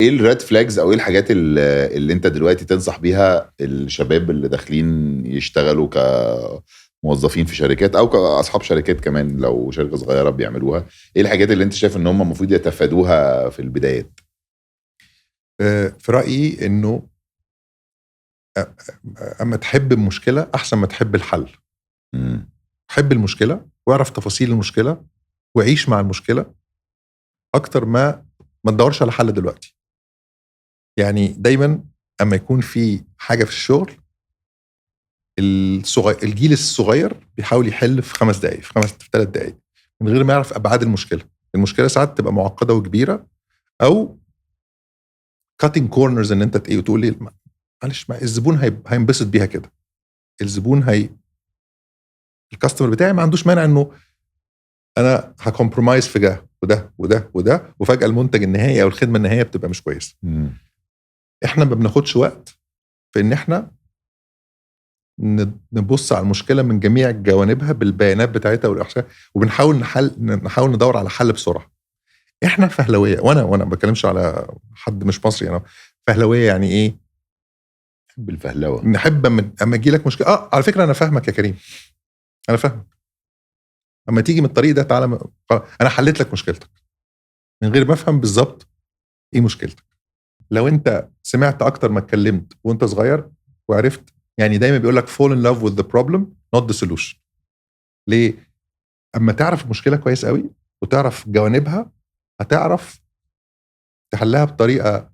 ايه الريد فلاجز او ايه الحاجات اللي انت دلوقتي تنصح بيها الشباب اللي داخلين يشتغلوا كموظفين في شركات او كاصحاب شركات كمان لو شركة صغيرة بيعملوها؟ ايه الحاجات اللي انت شايف ان هم المفروض يتفادوها في البدايات؟ في رأيي انه اما تحب المشكلة احسن ما تحب الحل. حب المشكلة واعرف تفاصيل المشكلة وعيش مع المشكلة اكتر ما تدورش على حل دلوقتي. يعني دايما اما يكون في حاجة في الشغل، الجيل الصغير بيحاول يحل في 5 دقائق، في 3 دقائق، من غير ما يعرف ابعاد المشكلة ساعات تبقى معقدة وكبيرة، او cutting corners ان انت تقول لي معلش، ما الزبون هينبسط بيها كده. الزبون الكاستمر بتاعي ما عندوش مانع انه انا هكمبرومايز في ده وده وده وده، وفجأة المنتج النهائي او الخدمة النهائية بتبقى مش كويسة. احنا ما بناخدش وقت في ان احنا نبص على المشكلة من جميع جوانبها بالبيانات بتاعتها والاحصاء، وبنحاول نحاول ندور على حل بسرعة. احنا فهلوية، وانا ما بتكلمش على حد مش مصري، انا فهلوية. يعني ايه بالفهلوة؟ نحب اما يجي لك مشكلة، على فكرة انا فاهمك يا كريم، انا فاهمك، اما تيجي من الطريق ده تعالى انا حليت لك مشكلتك من غير ما افهم بالظبط ايه مشكلتك. لو انت سمعت اكتر ما اتكلمت وانت صغير وعرفت، يعني دايما بيقول لك fall in love with the problem not the solution. ليه؟ اما تعرف المشكله كويس قوي وتعرف جوانبها، هتعرف تحلها بطريقه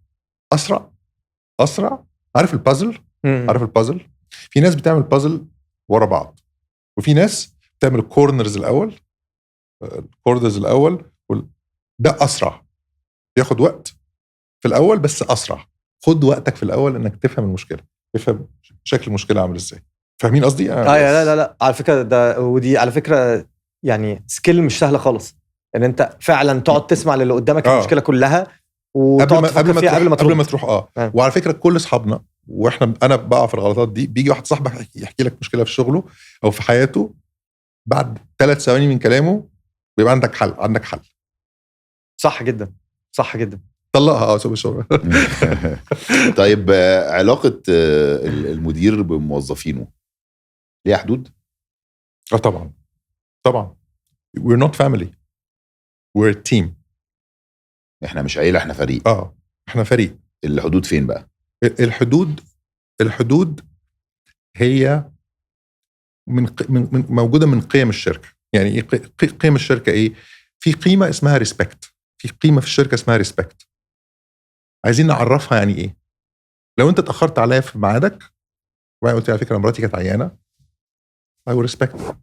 اسرع. عارف البازل؟ عارف البازل؟ في ناس بتعمل بازل ورا بعض، وفي ناس بتعمل الكورنرز الاول، ده اسرع، بياخد وقت في الاول بس اسرع. خد وقتك في الاول انك تفهم المشكله، تفهم شكل المشكله عامل ازاي. فاهمين قصدي؟ لا على فكره ده، ودي على فكره يعني سكيل مش سهله خالص، ان انت فعلا تقعد تسمع للي قدامك المشكله كلها وتقعد تفكر فيها قبل ما تروح. وعلى فكره كل اصحابنا، انا بقع في الغلطات دي، بيجي واحد صاحبك يحكي لك مشكله في شغله او في حياته، بعد 3 ثواني من كلامه بيبقى عندك حل. صح جدا، صح جدا. طلقها سوي الشغل. طيب، علاقة المدير بموظفينه ليها حدود؟ طبعا we're not family, we're a team. احنا مش عيلة، احنا فريق. احنا فريق. الحدود فين بقى؟ الحدود هي من موجودة من قيم الشركة. يعني ايه قيم الشركة؟ ايه؟ في قيمة اسمها ريسبكت، في قيمة في الشركة اسمها ريسبكت، عايزين نعرفها. يعني ايه؟ لو انت اتأخرت عليا في ميعادك وبعدين قلت على فكرة مراتي كانت عيانة، I will respect.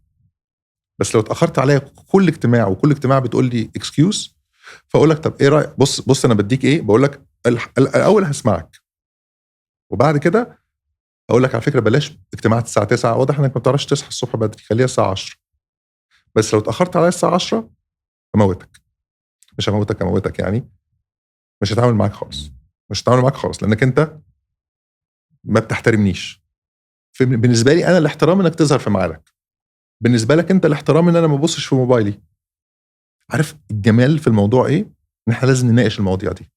بس لو اتأخرت عليا كل اجتماع بتقول لي excuse، فاقول لك طب ايه رأيك؟ بص انا بديك ايه، بقول لك الاول هسمعك، وبعد كده اقول لك على فكرة بلاش اجتماعات الساعة 9، واضح انك ما بتعرفش تصحى الصبح بدري، خليها الساعة 10. بس لو اتأخرت عليا الساعة 10 هموتك، يعني مش هتعامل معاك خالص، لانك انت ما بتحترمنيش. بالنسبه لي انا الاحترام انك تظهر في ميعادك، بالنسبه لك انت الاحترام ان انا ما ابصش في موبايلي. عارف الجمال في الموضوع ايه؟ ان احنا لازم نناقش المواضيع دي.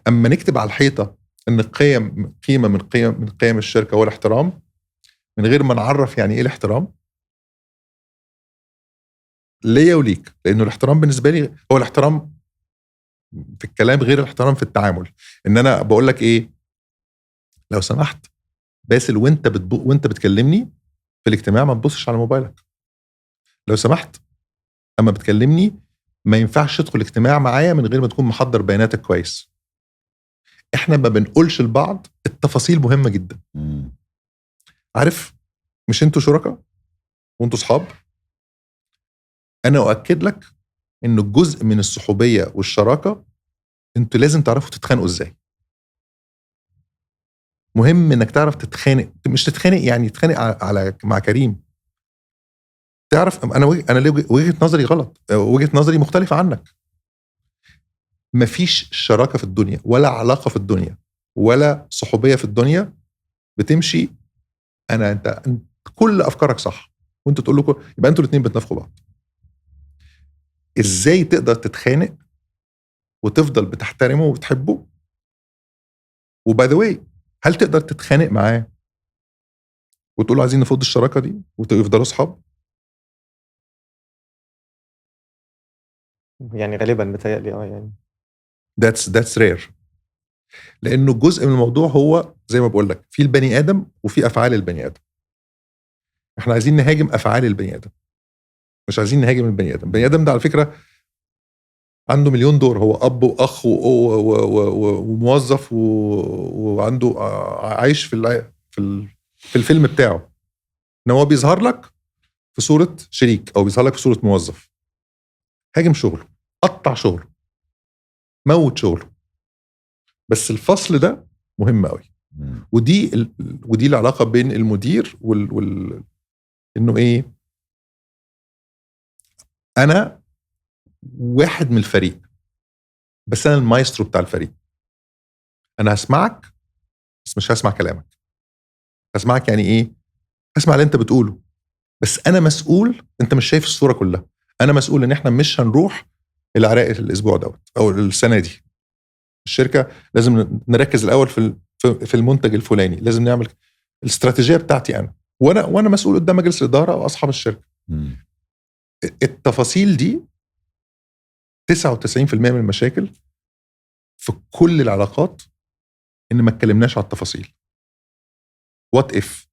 اما نكتب على الحيطه ان قيمه من قيم الشركه هو الاحترام، من غير ما نعرف يعني ايه الاحترام ليا وليك، لانه الاحترام بالنسبه لي هو الاحترام في الكلام غير الاحترام في التعامل. ان انا بقول لك ايه، لو سمحت باسل، وانت بتكلمني في الاجتماع ما تبصش على موبايلك. لو سمحت اما بتكلمني ما ينفعش تدخل اجتماع معايا من غير ما تكون محضر بياناتك كويس. احنا ما بنقولش لبعض التفاصيل مهمة جدا. عارف، مش انتوا شركاء وانتوا صحاب؟ انا اؤكد لك انه الجزء من الصحوبية والشراكة انتوا لازم تعرفوا تتخانقوا ازاي. مهم انك تعرف تتخانق، مش تتخانق يعني تتخانق على مع كريم. تعرف انا وجهة نظري غلط، وجهة نظري مختلفة عنك. مفيش شراكة في الدنيا ولا علاقة في الدنيا ولا صحوبية في الدنيا بتمشي انت كل افكارك صح وانت تقول له يبقى انتوا الاثنين بتنافقوا بعض. ازاي تقدر تتخانق وتفضل بتحترمه وبتحبه. وباي ذا واي، هل تقدر تتخانق معاه وتقول له عايزين نفض الشراكه دي ويفضلوا اصحاب؟ يعني غالبا بتهيألي يعني that's rare. لانه جزء من الموضوع هو زي ما بقول لك، في البني ادم وفي افعال البني ادم. احنا عايزين نهاجم افعال البني ادم، مش عايزين نهاجم البني ادم. البني ادم ده على فكره عنده مليون دور، هو اب واخ وموظف وعنده عايش في الفيلم بتاعه، ان هو بيظهر لك في صوره شريك او بيظهر لك في صوره موظف. هاجم شغله، قطع شغله، موت شغله، بس الفصل ده مهم قوي. ودي العلاقه بين المدير انه ايه، انا واحد من الفريق بس انا المايسترو بتاع الفريق. انا هسمعك بس مش هسمع كلامك. هسمعك يعني ايه؟ هسمع اللي انت بتقوله، بس انا مسؤول. انت مش شايف الصوره كلها. انا مسؤول ان احنا مش هنروح العراق الاسبوع دوت او السنه دي. الشركه لازم نركز الاول في المنتج الفلاني، لازم نعمل الاستراتيجيه بتاعتي انا، وانا مسؤول قدام مجلس الاداره او اصحاب الشركه. التفاصيل دي 99% من المشاكل في كل العلاقات ان ما اتكلمناش على التفاصيل. what if